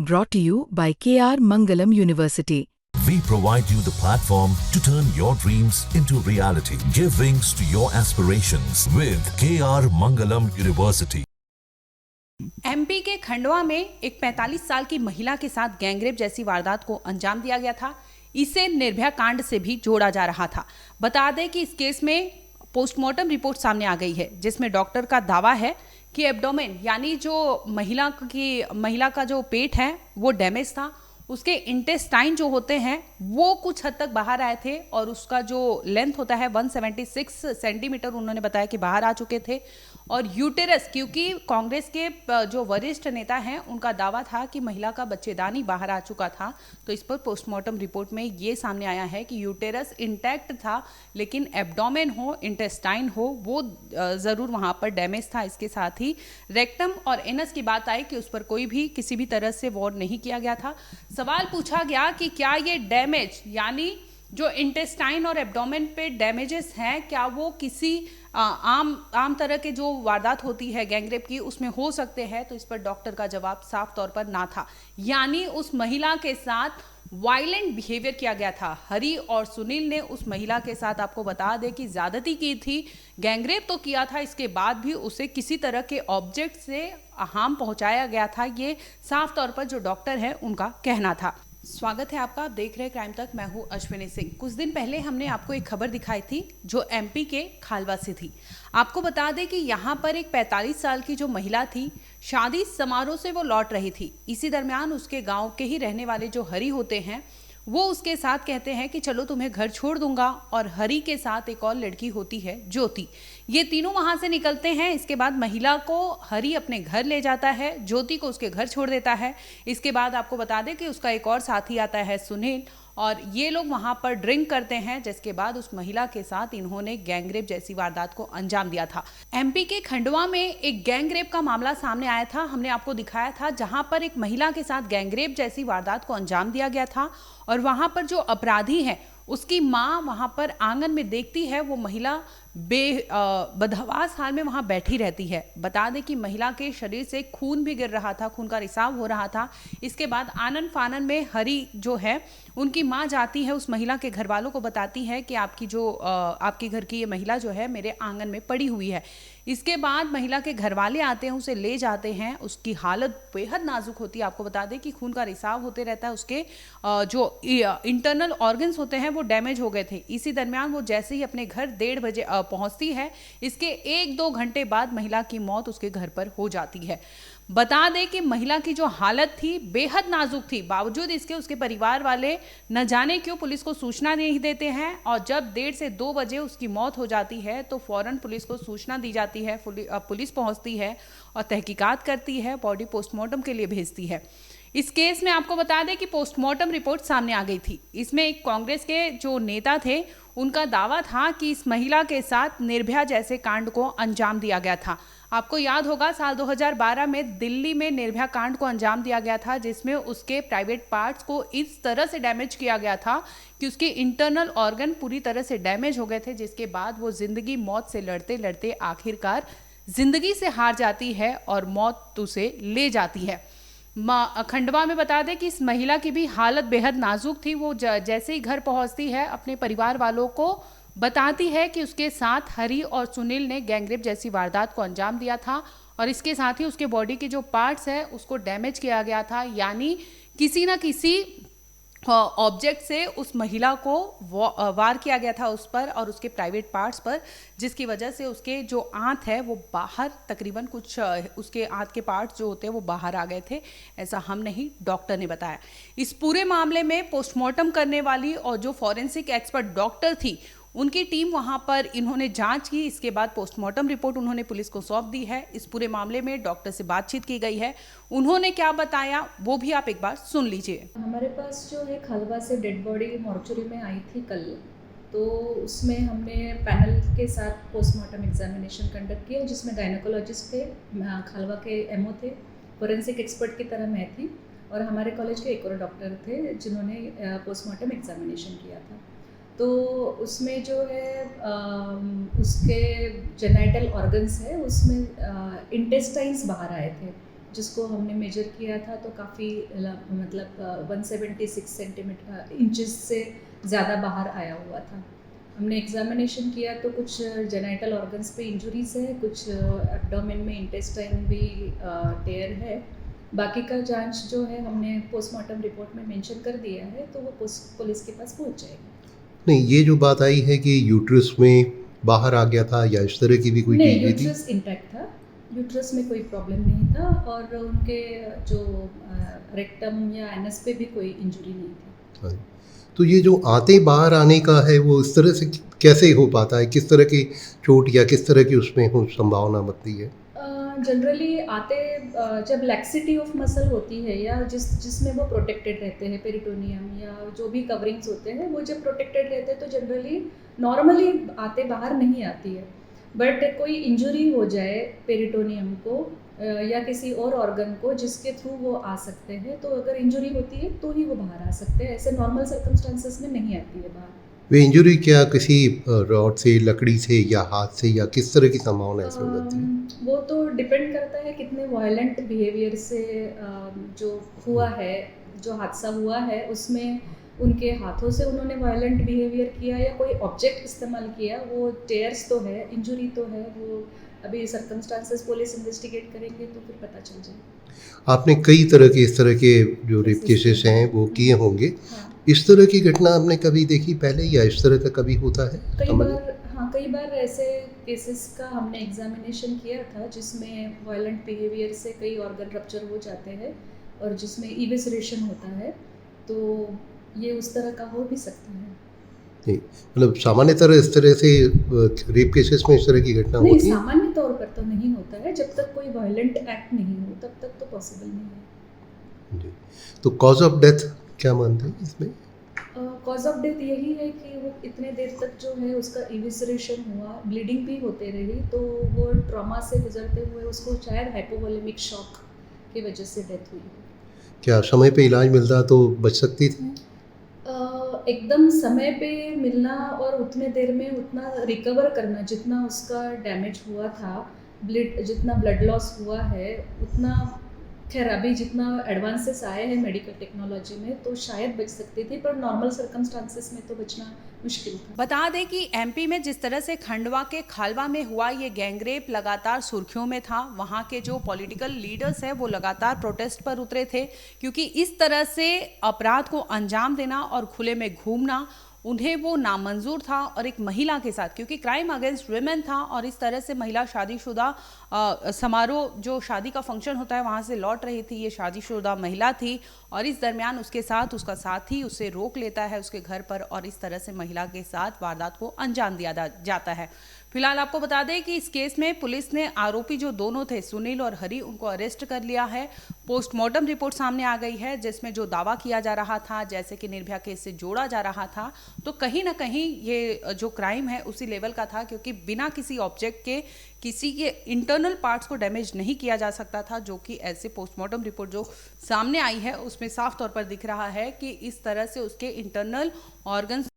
Brought to you by KR Mangalam University. We provide you the platform to turn your dreams into reality. Give wings to your aspirations with KR Mangalam University. MP के खंडवा में एक 45 साल की महिला के साथ gangrape जैसी वारदात को अंजाम दिया गया था। इसे निर्भया कांड से भी जोड़ा जा रहा था। बता दें कि इस केस में पोस्टमार्टम रिपोर्ट सामने आ गई है, जिसमें डॉक्टर का दावा है कि एब्डोमेन यानी जो महिला का जो पेट है वो डैमेज था। उसके इंटेस्टाइन जो होते हैं वो कुछ हद तक बाहर आए थे और उसका जो लेंथ होता है 176 सेंटीमीटर उन्होंने बताया कि बाहर आ चुके थे। और यूटेरस, क्योंकि कांग्रेस के जो वरिष्ठ नेता हैं उनका दावा था कि महिला का बच्चेदानी बाहर आ चुका था, तो इस पर पोस्टमार्टम रिपोर्ट में ये सामने आया है कि यूटेरस इंटैक्ट था, लेकिन एब्डोमेन हो, इंटेस्टाइन हो, वो ज़रूर वहाँ पर डैमेज था। इसके साथ ही रेक्टम और एनस की बात आई कि उस पर कोई भी किसी भी तरह से वॉर नहीं किया गया था। सवाल पूछा गया कि क्या ये डैमेज यानी जो इंटेस्टाइन और एब्डोमेन पे डैमेजेस हैं, क्या वो किसी आम तरह के जो वारदात होती है गैंगरेप की उसमें हो सकते हैं? तो इस पर डॉक्टर का जवाब साफ तौर पर ना था। यानी उस महिला के साथ वायलेंट बिहेवियर किया गया था। हरी और सुनील ने उस महिला के साथ, आपको बता दें कि ज्यादती की थी, गैंगरेप तो किया था, इसके बाद भी उसे किसी तरह के ऑब्जेक्ट से हार्म पहुंचाया गया था। ये साफ तौर पर जो डॉक्टर है उनका कहना था। स्वागत है आपका, आप देख रहे हैं क्राइम तक। मैं हूं अश्विनी सिंह। कुछ दिन पहले हमने आपको एक खबर दिखाई थी जो एमपी के खालवा से थी। आपको बता दें कि यहाँ पर एक 45 साल की जो महिला थी, शादी समारोह से वो लौट रही थी। इसी दरमियान उसके गांव के ही रहने वाले जो हरी होते हैं वो उसके साथ कहते हैं कि चलो तुम्हें घर छोड़ दूंगा। और हरी के साथ एक और लड़की होती है ज्योति। ये तीनों वहां से निकलते हैं। इसके बाद महिला को हरी अपने घर ले जाता है, ज्योति को उसके घर छोड़ देता है। इसके बाद आपको बता दें कि उसका एक और साथी आता है सुनील, और ये लोग वहां पर ड्रिंक करते हैं, जिसके बाद उस महिला के साथ इन्होंने गैंगरेप जैसी वारदात को अंजाम दिया था। एमपी के खंडवा में एक गैंगरेप का मामला सामने आया था, हमने आपको दिखाया था, जहां पर एक महिला के साथ गैंगरेप जैसी वारदात को अंजाम दिया गया था। और वहां पर जो अपराधी है उसकी माँ वहां पर आंगन में देखती है, वो महिला बदहवास हाल में वहां बैठी रहती है। बता दें कि महिला के शरीर से खून भी गिर रहा था, खून का रिसाव हो रहा था। इसके बाद आनन फानन में हरी जो है उनकी माँ जाती है, उस महिला के घर वालों को बताती है कि आपके घर की ये महिला जो है मेरे आंगन में पड़ी हुई है। इसके बाद महिला के घर वाले आते हैं, उसे ले जाते हैं। उसकी हालत बेहद नाजुक होती है। आपको बता दें कि खून का रिसाव होते रहता है, उसके जो इंटरनल ऑर्गन्स होते हैं वो डैमेज हो गए थे। इसी दरमियान वो जैसे ही अपने घर 1:30 बजे पहुंचती है, इसके 1-2 घंटे बाद महिला की मौत उसके घर पर हो जाती है। बता दें कि महिला की जो हालत थी बेहद नाजुक थी। बावजूद इसके उसके परिवार वाले न जाने क्यों पुलिस को सूचना नहीं देते हैं, और जब 1:30 से 2 बजे उसकी मौत हो जाती है तो फौरन पुलिस को सूचना दी जाती है। पुलिस पहुंचती है और तहकीकात करती है, बॉडी पोस्टमार्टम के लिए भेजती है। इस केस में आपको बता दें कि पोस्टमार्टम रिपोर्ट सामने आ गई थी। इसमें एक कांग्रेस के जो नेता थे उनका दावा था कि इस महिला के साथ निर्भया जैसे कांड को अंजाम दिया गया था। आपको याद होगा साल 2012 में दिल्ली में निर्भया कांड को अंजाम दिया गया था, जिसमें उसके प्राइवेट पार्ट्स को इस तरह से डैमेज किया गया था कि उसके इंटरनल ऑर्गन पूरी तरह से डैमेज हो गए थे, जिसके बाद वो जिंदगी मौत से लड़ते लड़ते आखिरकार जिंदगी से हार जाती है और मौत उसे ले जाती है। खंडवा में बता दें कि इस महिला की भी हालत बेहद नाजुक थी। वो जैसे ही घर पहुंचती है अपने परिवार वालों को बताती है कि उसके साथ हरी और सुनील ने गैंगरेप जैसी वारदात को अंजाम दिया था, और इसके साथ ही उसके बॉडी के जो पार्ट्स है उसको डैमेज किया गया था। यानी किसी ना किसी ऑब्जेक्ट से उस महिला को वार किया गया था उस पर और उसके प्राइवेट पार्ट्स पर, जिसकी वजह से उसके जो आंत है वो बाहर, तकरीबन कुछ उसके आंत के पार्ट्स जो होते हैं वो बाहर आ गए थे। ऐसा हम नहीं, डॉक्टर ने बताया। इस पूरे मामले में पोस्टमार्टम करने वाली और जो फॉरेंसिक एक्सपर्ट डॉक्टर थी उनकी टीम वहां पर इन्होंने जांच की। इसके बाद पोस्टमार्टम रिपोर्ट उन्होंने पुलिस को सौंप दी है। इस पूरे मामले में डॉक्टर से बातचीत की गई है, उन्होंने क्या बताया वो भी आप एक बार सुन लीजिए। हमारे पास जो है खलवा से डेड बॉडी मॉर्चुरी में आई थी कल, तो उसमें हमने पैनल के साथ पोस्टमार्टम एग्जामिनेशन कंडक्ट किया, जिसमें गायनेकोलॉजिस्ट थे, खलवा के एमओ थे, फोरेंसिक एक्सपर्ट की तरह मैं थी, और हमारे कॉलेज के एक और डॉक्टर थे जिन्होंने पोस्टमार्टम एग्जामिनेशन किया था। तो उसमें जो है उसके जेनाइटल ऑर्गन्स है उसमें इंटेस्टाइन्स बाहर आए थे, जिसको हमने मेजर किया था तो काफ़ी मतलब 176 सेंटीमीटर इंचेस से ज़्यादा बाहर आया हुआ था। हमने एग्जामिनेशन किया तो कुछ जेनाइटल ऑर्गन्स पे इंजुरीज है, कुछ एब्डोमेन में इंटेस्टाइन भी टेयर है। बाकी का जांच जो है हमने पोस्टमार्टम रिपोर्ट में मेंशन कर दिया है, तो वो पुलिस के पास पहुंच जाएगी। नहीं, ये जो बात आई है कि यूट्रस में बाहर आ गया था या इस तरह की भी कोई नहीं, चीज़ थी? यूट्रस इंटैक्ट था, यूट्रस में कोई प्रॉब्लम नहीं था और उनके जो रेक्टम या एनस पे भी कोई इंजरी नहीं थी। हाँ। तो ये जो आते बाहर आने का है वो इस तरह से कैसे हो पाता है? किस तरह की चोट या किस तरह की उसमें हो संभावना बनती है? जनरली आते जब लैक्सिटी ऑफ मसल होती है या जिसमें वो प्रोटेक्टेड रहते हैं, पेरिटोनियम या जो भी कवरिंग्स होते हैं वो जब प्रोटेक्टेड रहते हैं तो जनरली नॉर्मली आते बाहर नहीं आती है। बट कोई इंजरी हो जाए पेरिटोनियम को या किसी और ऑर्गन को जिसके थ्रू वो आ सकते हैं, तो अगर इंजरी होती है तो ही वो बाहर आ सकते हैं, ऐसे नॉर्मल सर्कमस्टांसेस में नहीं आती है बाहर। वे इंजरी क्या किसी रॉड से, लकड़ी से या हाथ से या किस तरह की संभावना ऐसे हो जाती है? वो तो डिपेंड करता है कितने वायलेंट बिहेवियर से जो हुआ है, जो हादसा हुआ है उसमें उनके हाथों से उन्होंने वायलेंट बिहेवियर किया या कोई ऑब्जेक्ट इस्तेमाल किया। वो टेयर्स तो है, इंजरी तो है, वो अभी सर्कमस्टांसेस पुलिस इन्वेस्टिगेट करेंगे तो फिर पता चल जाएगा। आपने कई तरह के इस तरह के जो रेप केसेस हैं वो किए होंगे। हाँ, इस तरह की घटना आपने कभी देखी पहले या इस तरह का कभी होता है? कई बार ऐसे केसेस का हमने एग्जामिनेशन किया था जिसमें वायलेंट बिहेवियर से कई ऑर्गन रप्चर हो जाते हैं और जिसमें इविसरेशन होता है, तो ये उस तरह का हो भी सकता है। नहीं, मतलब सामान्यतः इस तरह से रेप केसेस में इस तरह की घटना नहीं, होती है? सामान्य तौर पर तो नहीं होता है, जब तक कोई वायलेंट एक्ट नहीं हो तब तक तो पॉसिबल नहीं है। जी। तो कॉज ऑफ डेथ क्या मानते हैं इसमें? कॉज ऑफ डेथ यही है कि वो इतने देर तक जो है उसका इविसरेशन हुआ, ब्लीडिंग भी होते रही, तो वो ट्रॉमा से गुजरते हुए उसको शायद हाइपोवोलेमिक शॉक की वजह से डेथ हुई। क्या समय पे इलाज मिलता तो बच सकती थी? एकदम समय पे मिलना और उतने देर में उतना रिकवर करना, जितना उसका डैमेज हुआ था, जितना ब्लड लॉस हुआ है, उतना खैर अभी जितना एडवांसेस आए हैं मेडिकल टेक्नोलॉजी में तो शायद बच सकती थी, पर नॉर्मल सर्कमस्टांसेस में तो बचना मुश्किल था। बता दें कि एमपी में जिस तरह से खंडवा के खालवा में हुआ ये गैंगरेप लगातार सुर्खियों में था। वहाँ के जो पॉलिटिकल लीडर्स हैं वो लगातार प्रोटेस्ट पर उतरे थे, क्योंकि इस तरह से अपराध को अंजाम देना और खुले में घूमना उन्हें वो नामंजूर था। और एक महिला के साथ, क्योंकि क्राइम अगेंस्ट वुमेन था और इस तरह से महिला शादीशुदा समारोह जो शादी का फंक्शन होता है वहाँ से लौट रही थी, ये शादीशुदा महिला थी और इस दरमियान उसके साथ उसका साथी उसे रोक लेता है उसके घर पर और इस तरह से महिला के साथ वारदात को अंजाम दिया जाता है। फिलहाल आपको बता दें कि इस केस में पुलिस ने आरोपी जो दोनों थे सुनील और हरी, उनको अरेस्ट कर लिया है। पोस्टमार्टम रिपोर्ट सामने आ गई है जिसमें जो दावा किया जा रहा था जैसे कि निर्भया केस से जोड़ा जा रहा था, तो कहीं ना कहीं ये जो क्राइम है उसी लेवल का था, क्योंकि बिना किसी ऑब्जेक्ट के किसी के इंटरनल पार्ट्स को डैमेज नहीं किया जा सकता था, जो कि ऐसे पोस्टमार्टम रिपोर्ट जो सामने आई है उसमें साफ तौर पर दिख रहा है कि इस तरह से उसके इंटरनल ऑर्गन्स